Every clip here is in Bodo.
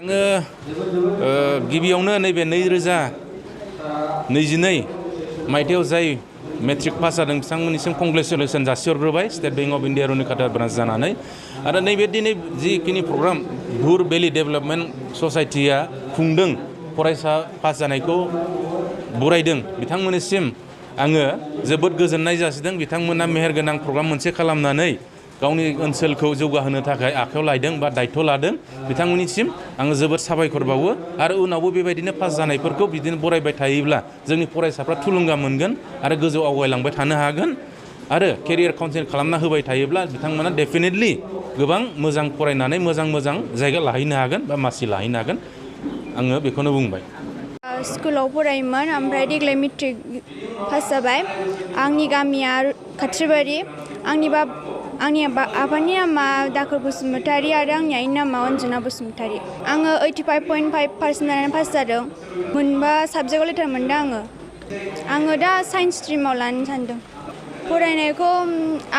आङो गिबियावनो नैबे 2022 मायथाइयाव जाय मेट्रिक पास जादों बिथांमोननिसिम कंग्रेचुलेसन जासिहरग्रोबाय स्टेट बैंक अफ इन्डिया रुनिकाटा ब्रान्च जानानै आरो नैबे दिनै जिखिनि प्रग्राम भुर भेलि डेभेलपमेन्ट ससाइटिया खुंदों फरायसा पास जानायखौ बरायदों बिथांमोननिसिम आङो जोबोद गोजोननाय जासिदों बिथांमोना मेहेरगोनां प्रग्राम मोनसे खालामनानै गावनि ओनसोलखौ जौगाहोनो थाखाय आखायाव लादों बा दायथ' लादों बिथांमोननिसिम आङो जोबोद साबायखर बावो आरो उनावबो बेबायदिनो पास जानायफोरखौ बिदिनो बरायबाय थायोब्ला जोंनि फरायसाफ्रा थुलुंगा मोनगोन आरो गोजौ आवगायलांबाय थानो हागोन आरो केरियार काउन्सेलिं खालामना होबाय थायोब्ला बिथांमोना डेफिनेटलि गोबां मोजां फरायनानै मोजां जायगा लाहैनो हागोन बा मासि लाहैनो हागोन आङो बेखौनो बुंबाय। स्कुलाव फरायोमोन ओमफ्राय देग्लाय मेट्रिक पास जाबाय। आंनि गामिया खाथिबारि। आंनि आफानि नामा दाखोर बसुमतारी आरो आंनि आइनि नामा अनजना बसुमतारी। आङो 85.5% पास जादों। मोनबा साबजेक्टआव लेटार मोनदों आङो दा साइन्स स्ट्रिमाव लानो सानदों। फरायनायखौ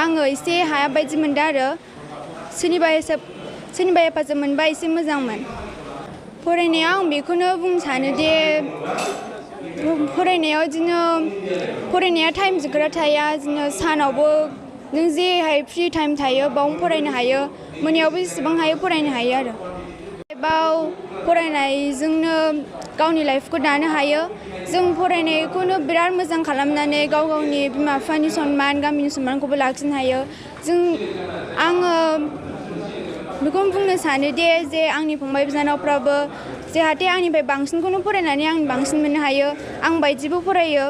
आङो एसे हाया बायदि मोनदों आरो सोरनिबा हेफाजाब मोनबा एसे मोजांमोन। फरायनायाव आं बेखौनो बुंनो सानो दि फरायनायाव बिदिनो फरायनाया टाइमजों खोथा थाया बिदिनो सानावबो नों जेहाय फ्रि टाइम थायो बावनो फरायनो हायो मोनायावबो जेसेबां हायो फरायनो हायो आरो बाव फरायनायजोंनो गावनि लाइफखौ दानो हायो। जों फरायनायखौनो बिराद मोजां खालामनानै गावनि बिमा बिफानि सनमान गामिनि सनमानखौबो लाखिनो हायो। आङो बेखौनो बुंनो सानो दि जे आंनि फंबाय बिनानावफ्राबो जाहाथे आंनिफ्राय बांसिनखौनो फरायनानै आं बांसिन मोननो हायो आं बायदिबो फरायो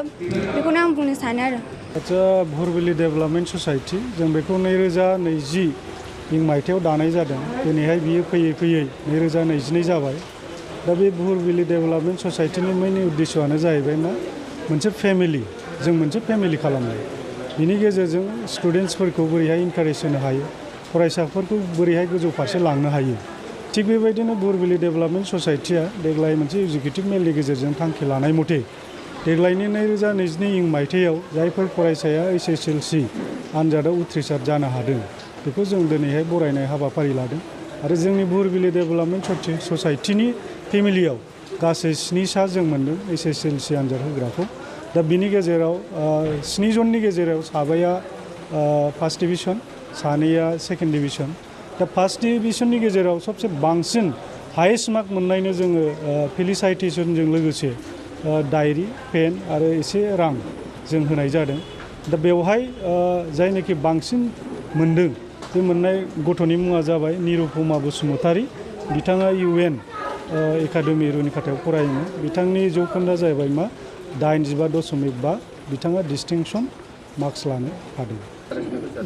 बेखौनो आं बुंनो सानो आरो। आदसा भुर भेलि डेभेलपमेन्ट ससाइटि जों बेखौ 2020 मायथाइयाव दानाय जादों। दिनैहाय बियो फैयै 2022 जाबाय। दा बे भुर भेलि डेभेलपमेन्ट ससाइटिनि मेन उद्देश्यआनो जाहैबाय मा मोनसे फेमिलि जों मोनसे फेमिलि खालामनाय। बिनि गेजेरजों स्टुडेन्टसफोरखौ बोरैहाय इनकारेज होनो हायो फरायसाफोरखौ बोरैहाय गोजौ फारसे लांनो हायो। थिग बेबायदिनो भुर भेलि डेभेलपमेन्ट ससाइटिया देग्लाय मोनसे एजुकेटिभ मेलनि गेजेरजों थांखि लानाय मथे देग्लायनि 2022 मायथाइयाव जायफोर फरायसाया HSLC आनजादाव उथ्रिसार जानो हादों बेखौ जों दिनैहाय बरायनाय हाबाफारि लादों आरो जोंनि भुर भेलि डेभेलपमेन्ट ससाइटिनि फेमिलियाव गासै 7 सा जों मोनदों HSLC आनजाद होग्राखौ। दा बिनि गेजेराव 7 जननि गेजेराव साबाया फार्स्ट डिभिजन, सानैया सेकेन्ड डिभिजन। दा फार्स्ट डिभिजननि गेजेराव सबसे बांसिन हाइएस्ट मार्क मोननायनो जोङो फेलिसाइटेसनजों लोगोसे डायरि पेन आरो एसे रां जों होनाय जादों। दा बेवहाय जायनोखि बांसिन मोनदों बे मोननाय गथ'नि मुङा जाबाय निरुपमा बसुमतारी। बिथाङा UN एकाडेमि रुनिकाटायाव फरायोमोन। बिथांनि जौखोन्दोआ जाहैबाय मा 85.5। बिथाङा डिस्टिंक्सन मार्क्स लानो हादों।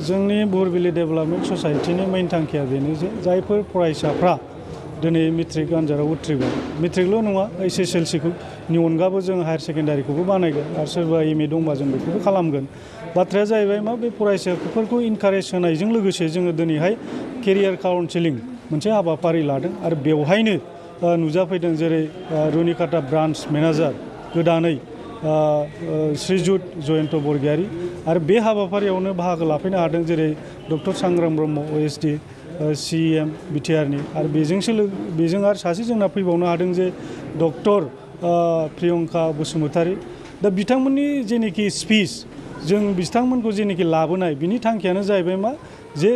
जोंनि भुर भेलि डेभेलपमेन्ट ससाइटिनि मेइन थांखिया बेनो जे जायफोर फरायसाफ्रा दिनै मेट्रिक आनजादाव उथ्रिबाय मेट्रिकल' नङा HSLCनि अनगाबो जों हायार सेकेन्डारिखौबो बानायगोन आरो सोरबा MA दंबा जों बेखौबो खालामगोन। बाथ्राया जाहैबाय मा बे फरायसाफोरखौ इनकारेज होनायजों लोगोसे जोङो दिनैहाय केरियार काउन्सेलिं मोनसे हाबाफारि लादों आरो बेवहायनो नुजाफैदों जेरै रुनिकाटा ब्रान्च मेनेजार गोदानै श्रीजुत जयन्त बरगयारी आरो बे हाबाफारियावनो बाहागो लाफैनो हादों जेरै doctor Sangram Brahma OSD CEM बिटिआरनि आरो बेजों आरो सासे जोंना फैबावनो हादों जे डक्टर प्रियंका बसुमतारी। दा बिथांमोननि जेनोखि स्पिच जों बिथांमोनखौ जेनोखि लाबोनाय बिनि थांखियानो जाहैबाय मा जे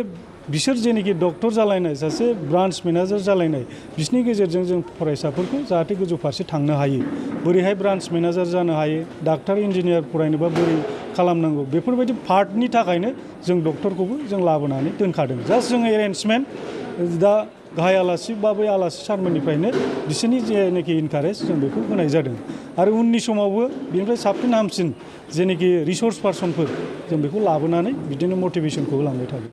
बिसोर जेनोखि डक्टर जालायनाय सासे ब्रान्च मेनेजार जालायनाय बिसोरनि गेजेरजों जों फरायसाफोरखौ जाहाथे गोजौ फारसे थांनो हायो बोरैहाय ब्रान्च मेनेजार जानो हायो डाक्टार इन्जिनियार फरायनोबा बोरै खालामनांगौ बेफोरबायदि पार्टनि थाखायनो जों डक्टरखौबो जों लाबोनानै दोनखादों। जास्ट जों एरेन्जमेन्ट दा गाहाय आलासि बा बै आलासि सारमोननिफ्रायनो बिसोरनि जेनोखि इनकारेज जों बेखौ होनाय जादों आरो उननि समावबो बेनिफ्राय साबसिन हामसिन जेनोखि रिसर्स पार्सनफोर जों बेखौ लाबोनानै बिदिनो मटिभेसनखौ होलांबाय थागोन।